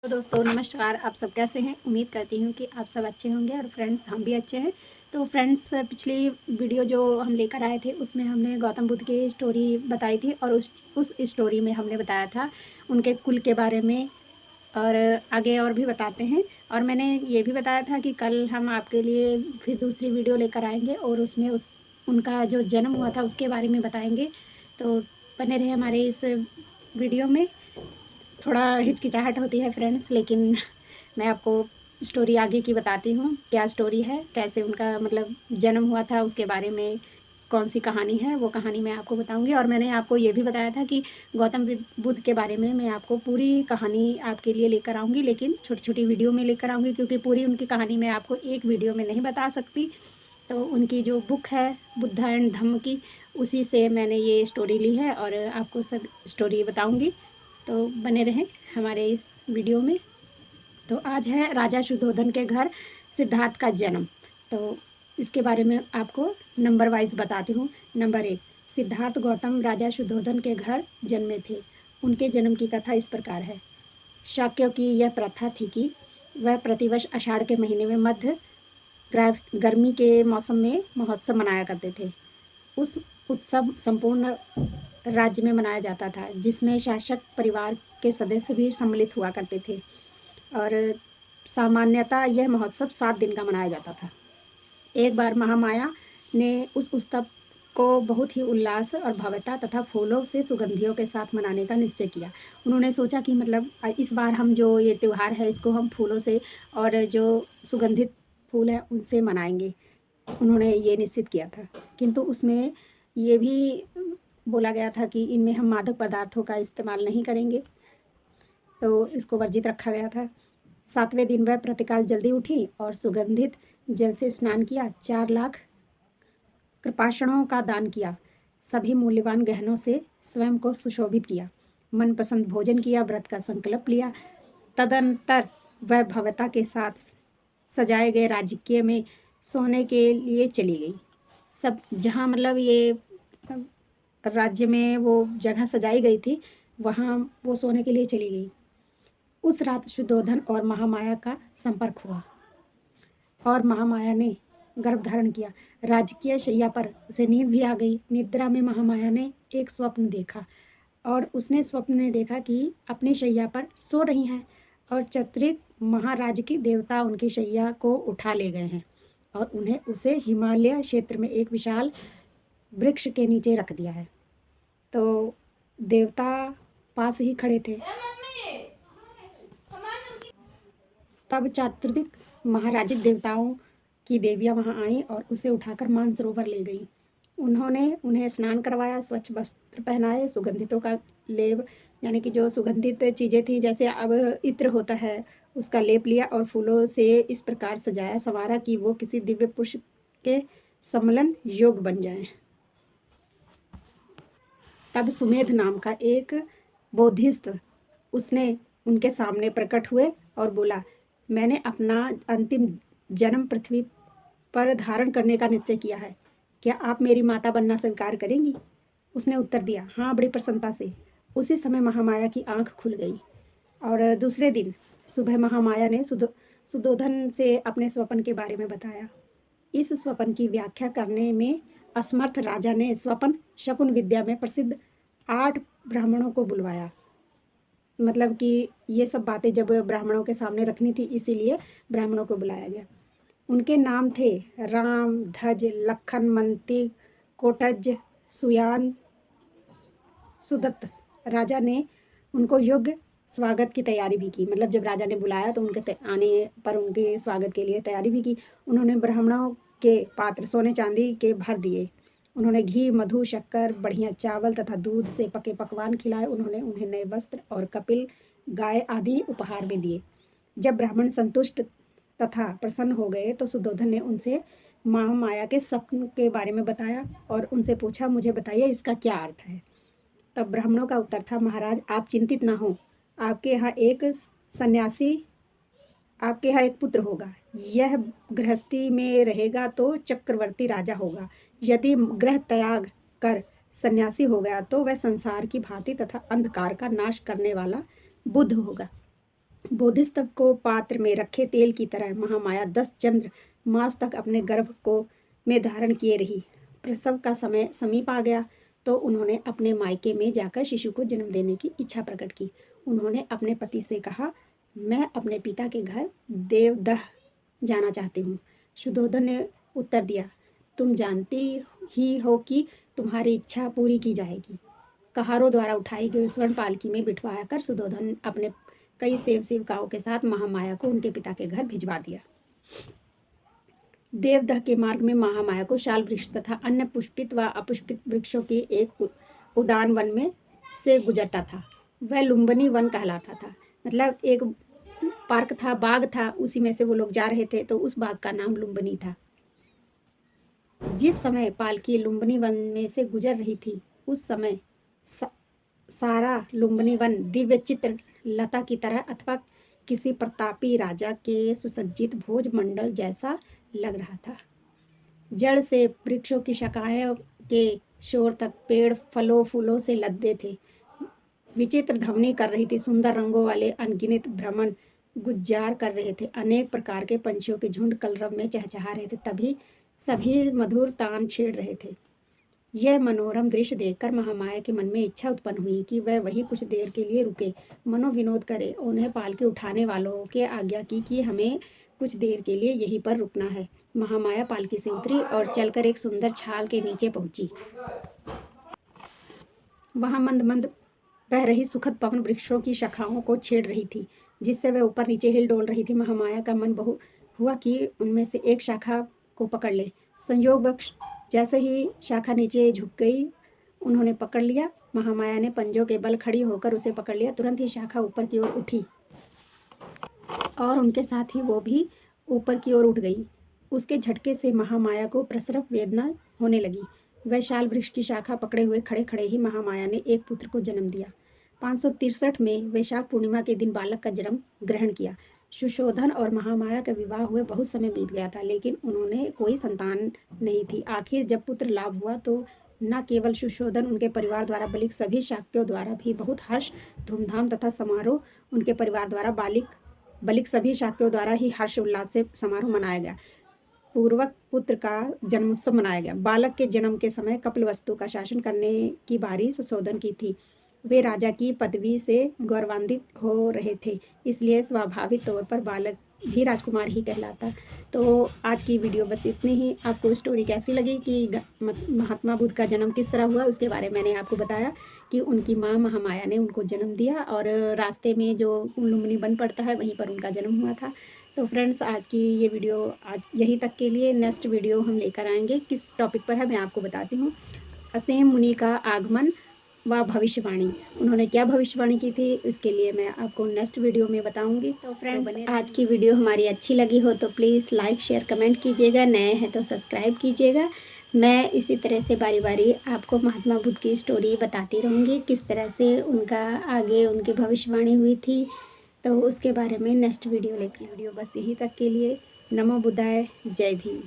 तो दोस्तों नमस्कार। आप सब कैसे हैं? उम्मीद करती हूँ कि आप सब अच्छे होंगे और फ्रेंड्स हम भी अच्छे हैं। तो फ्रेंड्स पिछली वीडियो जो हम लेकर आए थे उसमें हमने गौतम बुद्ध की स्टोरी बताई थी और उस स्टोरी में हमने बताया था उनके कुल के बारे में। और आगे और भी बताते हैं। और मैंने ये भी बताया था कि कल हम आपके लिए फिर दूसरी वीडियो लेकर आएंगे और उसमें उनका जो जन्म हुआ था उसके बारे में बताएंगे। तो बने रहे हमारे इस वीडियो में। थोड़ा हिचकिचाहट होती है फ्रेंड्स, लेकिन मैं आपको स्टोरी आगे की बताती हूँ। क्या स्टोरी है, कैसे उनका मतलब जन्म हुआ था, उसके बारे में कौन सी कहानी है, वो कहानी मैं आपको बताऊंगी। और मैंने आपको ये भी बताया था कि गौतम बुद्ध के बारे में मैं आपको पूरी कहानी आपके लिए लेकर आऊँगी, लेकिन छोटी छोटी वीडियो में लेकर आऊँगी क्योंकि पूरी उनकी कहानी मैं आपको एक वीडियो में नहीं बता सकती। तो उनकी जो बुक है बुद्धा एंड धम्म की, उसी से मैंने ये स्टोरी ली है और आपको सब स्टोरी बताऊंगी। तो बने रहें हमारे इस वीडियो में। तो आज है राजा शुद्धोधन के घर सिद्धार्थ का जन्म। तो इसके बारे में आपको नंबर वाइज बताती हूँ। नंबर 1, सिद्धार्थ गौतम राजा शुद्धोधन के घर जन्मे थे। उनके जन्म की कथा इस प्रकार है। शाक्यों की यह प्रथा थी कि वह प्रतिवर्ष आषाढ़ के महीने में मध्य गर्मी के मौसम में महोत्सव मनाया करते थे। उस उत्सव संपूर्ण राज्य में मनाया जाता था, जिसमें शासक परिवार के सदस्य भी सम्मिलित हुआ करते थे। और सामान्यतः यह महोत्सव 7 दिन का मनाया जाता था। एक बार महामाया ने उस उत्सव को बहुत ही उल्लास और भव्यता तथा फूलों से सुगंधियों के साथ मनाने का निश्चय किया। उन्होंने सोचा कि मतलब इस बार हम जो ये त्यौहार है इसको हम फूलों से और जो सुगंधित फूल हैं उनसे मनाएंगे। उन्होंने ये निश्चित किया था, किंतु उसमें ये भी बोला गया था कि इनमें हम मादक पदार्थों का इस्तेमाल नहीं करेंगे, तो इसको वर्जित रखा गया था। 7वें दिन वह प्रातःकाल जल्दी उठी और सुगंधित जल से स्नान किया। 4 लाख कृपाषणों का दान किया। सभी मूल्यवान गहनों से स्वयं को सुशोभित किया। मनपसंद भोजन किया, व्रत का संकल्प लिया। तदनंतर वह भव्यता के साथ सजाए गए राजकीय में सोने के लिए चली गई। सब जहाँ मतलब ये राज्य में वो जगह सजाई गई थी, वहाँ वो सोने के लिए चली गई। उस रात शुद्धोधन और महामाया का संपर्क हुआ और महामाया ने गर्भ धारण किया। राजकीय शैया पर उसे नींद भी आ गई। निद्रा में महामाया ने एक स्वप्न देखा और उसने स्वप्न में देखा कि अपनी शैया पर सो रही हैं और चतुर्दिक महाराज की देवता उनकी शैया को उठा ले गए हैं और उन्हें उसे हिमालय क्षेत्र में एक विशाल वृक्ष के नीचे रख दिया है। तो देवता पास ही खड़े थे। तब चातुर्दिक महाराजिक देवताओं की देवियां वहां आईं और उसे उठाकर मानसरोवर ले गईं। उन्होंने उन्हें स्नान करवाया, स्वच्छ वस्त्र पहनाए, सुगंधितों का लेप यानी कि जो सुगंधित चीज़ें थी जैसे अब इत्र होता है उसका लेप लिया और फूलों से इस प्रकार सजाया संवारा कि वो किसी दिव्य पुरुष के सम्मलन योग बन जाएं। तब सुमेध नाम का एक बोधिसत्व उसने उनके सामने प्रकट हुए और बोला, मैंने अपना अंतिम जन्म पृथ्वी पर धारण करने का निश्चय किया है। क्या आप मेरी माता बनना स्वीकार करेंगी? उसने उत्तर दिया, हाँ, बड़ी प्रसन्नता से। उसी समय महामाया की आंख खुल गई और दूसरे दिन सुबह महामाया ने सुद्धोधन से अपने स्वप्न के बारे में बताया। इस स्वप्न की व्याख्या करने में असमर्थ राजा ने स्वप्न शकुन विद्या में प्रसिद्ध 8 ब्राह्मणों को बुलवाया। मतलब कि ये सब बातें जब ब्राह्मणों के सामने रखनी थी, इसीलिए ब्राह्मणों को बुलाया गया। उनके नाम थे राम, धज, लखन, मंती, कोटज, सुयान, सुदत्त। राजा ने उनको योग्य स्वागत की तैयारी भी की। मतलब जब राजा ने बुलाया तो उनके आने पर उनके स्वागत के लिए तैयारी भी की। उन्होंने ब्राह्मणों के पात्र सोने चांदी के भर दिए। उन्होंने घी, मधु, शक्कर, बढ़िया चावल तथा दूध से पके पकवान खिलाए। उन्होंने उन्हें नए वस्त्र और कपिल, गाय आदि उपहार में दिए। जब ब्राह्मण संतुष्ट तथा प्रसन्न हो गए तो सुद्धोधन ने उनसे महामाया के स्वप्न के बारे में बताया और उनसे पूछा, मुझे बताइए इसका क्या अर्थ है? तब ब्राह्मणों का उत्तर था, महाराज आप चिंतित ना हो, आपके यहाँ एक सन्यासी आपके यहाँ एक पुत्र होगा। यह गृहस्थी में रहेगा तो चक्रवर्ती राजा होगा। यदि गृह त्याग कर सन्यासी हो गया तो वह संसार की भांति तथा अंधकार का नाश करने वाला बुद्ध होगा। बोधिसत्व को पात्र में रखे तेल की तरह महामाया 10 चंद्र मास तक अपने गर्भ को में धारण किए रही। प्रसव का समय समीप आ गया तो उन्होंने अपने मायके में जाकर शिशु को जन्म देने की इच्छा प्रकट की। उन्होंने अपने पति से कहा, मैं अपने पिता के घर देवदह जाना चाहती हूँ। सुधोधन ने उत्तर दिया, तुम जानती ही हो कि तुम्हारी इच्छा पूरी की जाएगी। कहारों द्वारा उठाई गई स्वर्ण पालकी में बिठवाया कर सुधोधन अपने कई सेवकाओं के साथ महामाया को उनके पिता के घर भिजवा दिया। देवदह के मार्ग में महामाया को शाल वृक्ष तथा अन्य पुष्पित व अपुष्पित वृक्षों के एक उद्यान वन में से गुजरता था। वह लुम्बिनी वन कहलाता था। मतलब एक पार्क था, बाग था, उसी में से वो लोग जा रहे थे तो उस बाग का नाम लुम्बिनी था। जिस समय पालकी लुम्बिनी वन में से गुजर रही थी उस समय सारा लुम्बिनी वन दिव्य चित्र लता की तरह अथवा किसी प्रतापी राजा के सुसज्जित भोज मंडल जैसा लग रहा था। जड़ से वृक्षों की शाखाएं के शोर तक पेड़ फलों फूलों से लदे थे। विचित्र ध्वनि कर रही थी। सुंदर रंगों वाले अनगिनत भ्रमण गुज्जार कर रहे थे। अनेक प्रकार के पंछियों के झुंड कलरव में चहचहा रहे थे। तभी सभी मधुर तान छेड़ रहे थे। यह मनोरम दृश्य देखकर महामाया के मन में इच्छा उत्पन्न हुई कि वह वहीं कुछ देर के लिए रुके, मनोविनोद करे। उन्हें पालकी उठाने वालों के आज्ञा की कि हमें कुछ देर के लिए यहीं पर रुकना है। महामाया पालकी से उतरी और चलकर एक सुंदर छाल के नीचे पहुंची। वहां मंद मंद बह रही सुखद पवन वृक्षों की शाखाओं को छेड़ रही थी, जिससे वह ऊपर नीचे हिल डोल रही थी। महामाया का मन हुआ कि उनमें से एक शाखा को पकड़ ले। संयोगवश जैसे ही शाखा नीचे झुक गई, उन्होंने पकड़ लिया। महामाया ने पंजों के बल खड़ी होकर उसे पकड़ लिया। तुरंत ही शाखा ऊपर की ओर उठी और उनके साथ ही वो भी ऊपर की ओर उठ गई। उसके झटके से महामाया को प्रसव वेदना होने लगी। वह शाल वृक्ष की शाखा पकड़े हुए खड़े खड़े ही महामाया ने एक पुत्र को जन्म दिया। 563 में वैशाख पूर्णिमा के दिन बालक का जन्म ग्रहण किया। सुशोधन और महामाया का विवाह हुए बहुत समय बीत गया था, लेकिन उन्होंने कोई संतान नहीं थी। आखिर जब पुत्र लाभ हुआ तो न केवल सुशोधन, उनके परिवार द्वारा बल्कि सभी शाक्यों द्वारा भी बहुत हर्ष धूमधाम तथा समारोह, उनके परिवार द्वारा बल्कि सभी शाक्यों द्वारा ही हर्ष उल्लास से समारोह मनाया गया। पूर्वक पुत्र का जन्मोत्सव मनाया गया। बालक के जन्म के समय कपिलवस्तु का शासन करने की बारी सुशोधन की थी। वे राजा की पदवी से गौरवान्वित हो रहे थे, इसलिए स्वाभाविक तौर पर बालक भी राजकुमार ही कहलाता। तो आज की वीडियो बस इतनी ही। आपको स्टोरी कैसी लगी कि महात्मा बुद्ध का जन्म किस तरह हुआ, उसके बारे में मैंने आपको बताया कि उनकी माँ महामाया ने उनको जन्म दिया और रास्ते में जो लुम्बिनी वन पड़ता है वहीं पर उनका जन्म हुआ था। तो फ्रेंड्स, आज की ये वीडियो आज यहीं तक के लिए। नेक्स्ट वीडियो हम लेकर आएंगे। किस टॉपिक पर है मैं आपको बताती हूँ। असेम मुनि का आगमन व भविष्यवाणी। उन्होंने क्या भविष्यवाणी की थी, इसके लिए मैं आपको नेक्स्ट वीडियो में बताऊंगी। तो फ्रेंड्स, आज की वीडियो हमारी अच्छी लगी हो तो प्लीज़ लाइक शेयर कमेंट कीजिएगा। नए हैं तो सब्सक्राइब कीजिएगा। मैं इसी तरह से बारी बारी आपको महात्मा बुद्ध की स्टोरी बताती रहूँगी, किस तरह से उनका आगे उनकी भविष्यवाणी हुई थी। तो उसके बारे में नेक्स्ट वीडियो लेकर। वीडियो बस यहीं तक के लिए। नमो बुद्धाय, जय भीम।